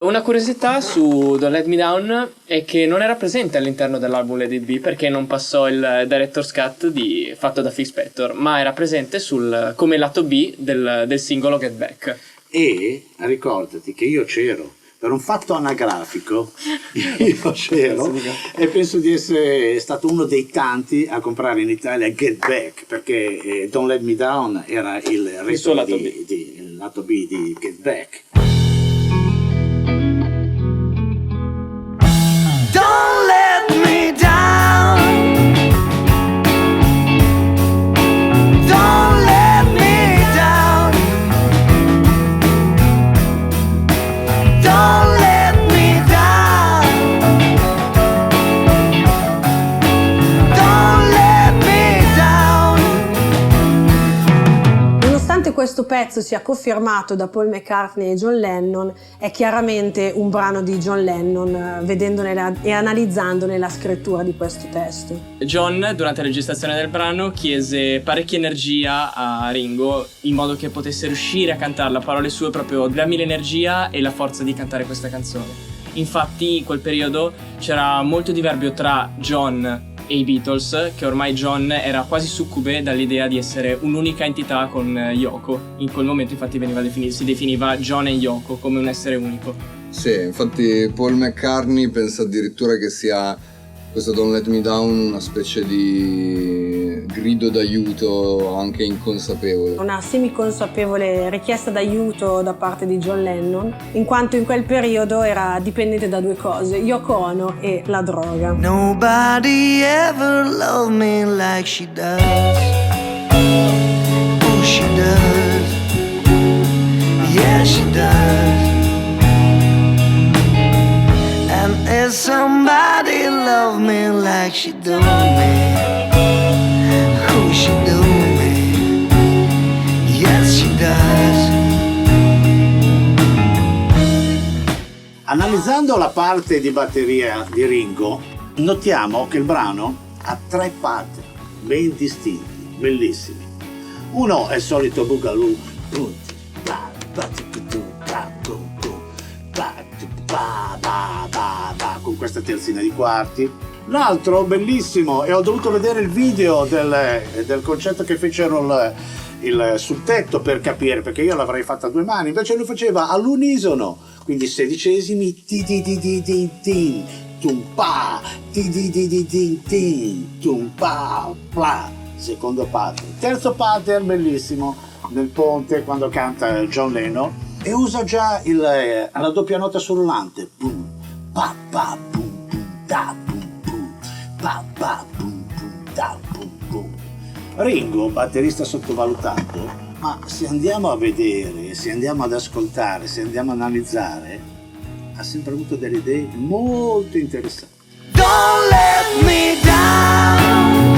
Una curiosità su Don't Let Me Down è che non era presente all'interno dell'album Let It Be perché non passò il director's cut fatto da Phil Spector, ma era presente come lato B del singolo Get Back. E ricordati che io c'ero. Per un fatto anagrafico, io c'ero e penso di essere stato uno dei tanti a comprare in Italia Get Back, perché Don't Let Me Down era il suo lato il lato B di Get Back. Don't let me down. Don't let me down. Don't let me down. Don't let me down. Nonostante questo pezzo sia confermato da Paul McCartney e John Lennon, è chiaramente un brano di John Lennon, vedendone e analizzandone la scrittura di questo testo. John, durante la registrazione del brano, chiese parecchia energia a Ringo in modo che potesse riuscire a cantarla, a parole sue, proprio dammi l'energia e la forza di cantare questa canzone. Infatti in quel periodo c'era molto diverbio tra John e i Beatles, che ormai John era quasi succube dall'idea di essere un'unica entità con Yoko. In quel momento infatti si definiva John e Yoko come un essere unico. Sì, infatti Paul McCartney pensa addirittura che sia questo Don't Let Me Down una specie di grido d'aiuto anche inconsapevole. Una semiconsapevole richiesta d'aiuto da parte di John Lennon, in quanto in quel periodo era dipendente da due cose, Yoko Ono e la droga. Nobody ever loved me like she does. Oh, she does. Yeah, she does. And if somebody loved me like she do me, oh, she do me. Yes, she does. Analizzando la parte di batteria di Ringo, notiamo che il brano ha 3 pattern ben distinti, bellissimi. Uno è il solito boogaloo, con questa terzina di quarti. L'altro bellissimo, e ho dovuto vedere il video del concerto che fecero sul tetto per capire, perché io l'avrei fatta a 2 mani, invece lui faceva all'unisono, quindi 16esimi ti ti ti ti ti ti tum pa ti ti ti ti ti ti tum pa pla. Secondo pattern. Terzo pattern bellissimo nel ponte quando canta John Lennon e usa già la doppia nota sull'ante, boom pa pa boom boom da boom boom pa pa boom boom da boom boom. Ringo, batterista sottovalutato, ma se andiamo a vedere, se andiamo ad ascoltare, se andiamo a analizzare, ha sempre avuto delle idee molto interessanti. Don't let me down.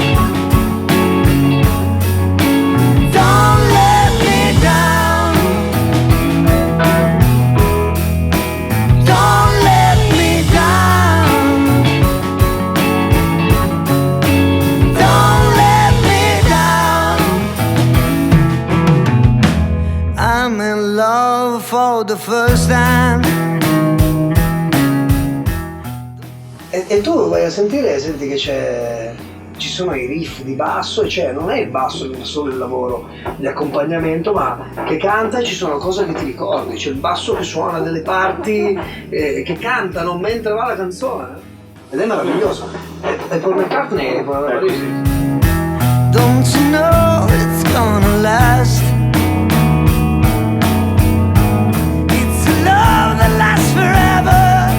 Don't let me down. Don't let me down. Don't let me down. I'm in love for the first time. E tu vai a sentire, senti che ci sono i riff di basso, cioè non è il basso solo il lavoro di accompagnamento, ma che canta e ci sono cose che ti ricordi, c'è il basso che suona delle parti che cantano mentre va la canzone ed è meraviglioso. E Paul McCartney è bravissimo. Don't you know it's gonna last? It's a love that lasts forever.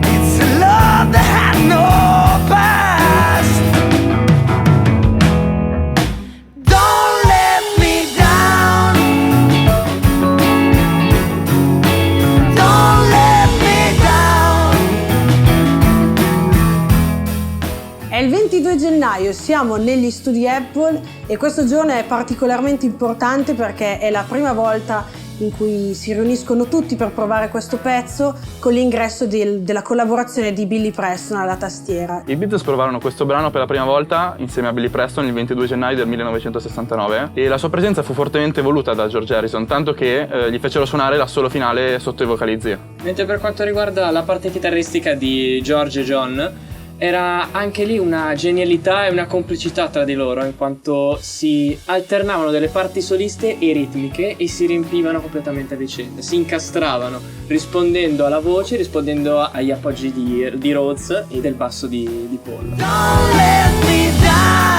It's a love that had no past. Don't let me down. Don't let me down. È il 22 gennaio, siamo negli studi Apple e questo giorno è particolarmente importante perché è la prima volta in cui si riuniscono tutti per provare questo pezzo con l'ingresso della collaborazione di Billy Preston alla tastiera. I Beatles provarono questo brano per la prima volta insieme a Billy Preston il 22 gennaio del 1969 e la sua presenza fu fortemente voluta da George Harrison, tanto che gli fecero suonare l'assolo finale sotto i vocalizzi. Mentre per quanto riguarda la parte chitarristica di George e John, era anche lì una genialità e una complicità tra di loro, in quanto si alternavano delle parti soliste e ritmiche e si riempivano completamente a vicenda, si incastravano rispondendo alla voce, rispondendo agli appoggi di Rhodes e del basso di Paul. Don't let me down.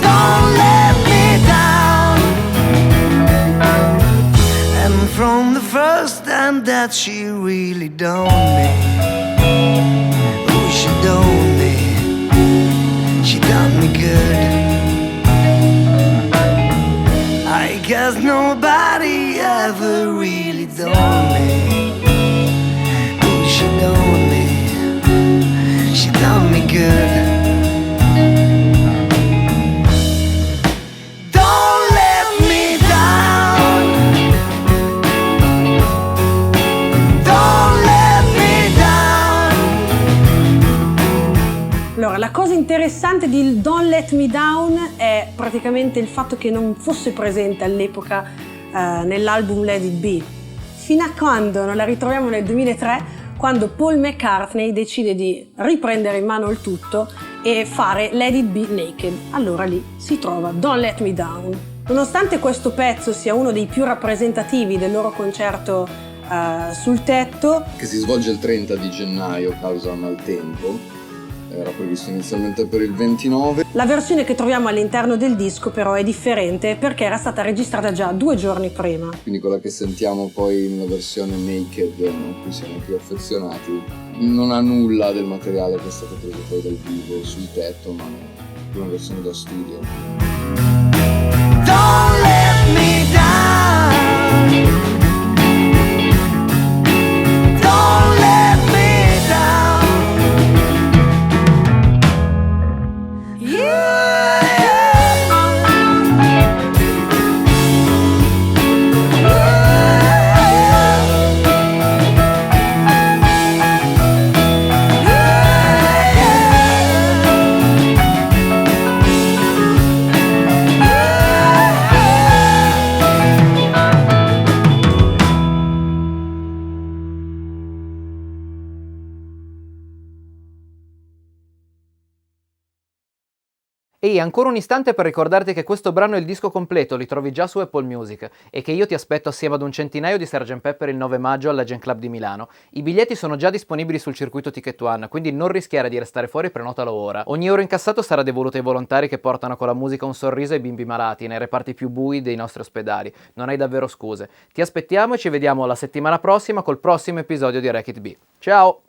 Don't let me down. And from the first time that she really done me, oh, she done me, she done me good. I guess nobody ever really done me. Oh, she done me, she done me good. Don't let me down. Don't let me down. Allora, la cosa interessante di Don't Let Me Down è praticamente il fatto che non fosse presente all'epoca nell'album Let It Be, fino a quando non la ritroviamo nel 2003, quando Paul McCartney decide di riprendere in mano il tutto e fare Let It Be Naked. Allora lì si trova Don't Let Me Down. Nonostante questo pezzo sia uno dei più rappresentativi del loro concerto sul tetto, Che si svolge il 30 di gennaio causa maltempo. Era previsto inizialmente per il 29. la versione che troviamo all'interno del disco però è differente perché era stata registrata già 2 giorni prima. Quindi quella che sentiamo poi nella versione naked, a cui siamo più affezionati, non ha nulla del materiale che è stato preso poi dal vivo sul tetto, ma è una versione da studio. Don't let me down. Don't let me down. Yeah. Ehi, ancora un istante per ricordarti che questo brano e il disco completo li trovi già su Apple Music e che io ti aspetto assieme ad un centinaio di Sgt. Pepper il 9 maggio alla Gen Club di Milano. I biglietti sono già disponibili sul circuito Ticket One, quindi non rischiare di restare fuori, prenotalo ora. Ogni euro incassato sarà devoluto ai volontari che portano con la musica un sorriso ai bimbi malati nei reparti più bui dei nostri ospedali. Non hai davvero scuse. Ti aspettiamo e ci vediamo la settimana prossima col prossimo episodio di Wreck It Be. Ciao!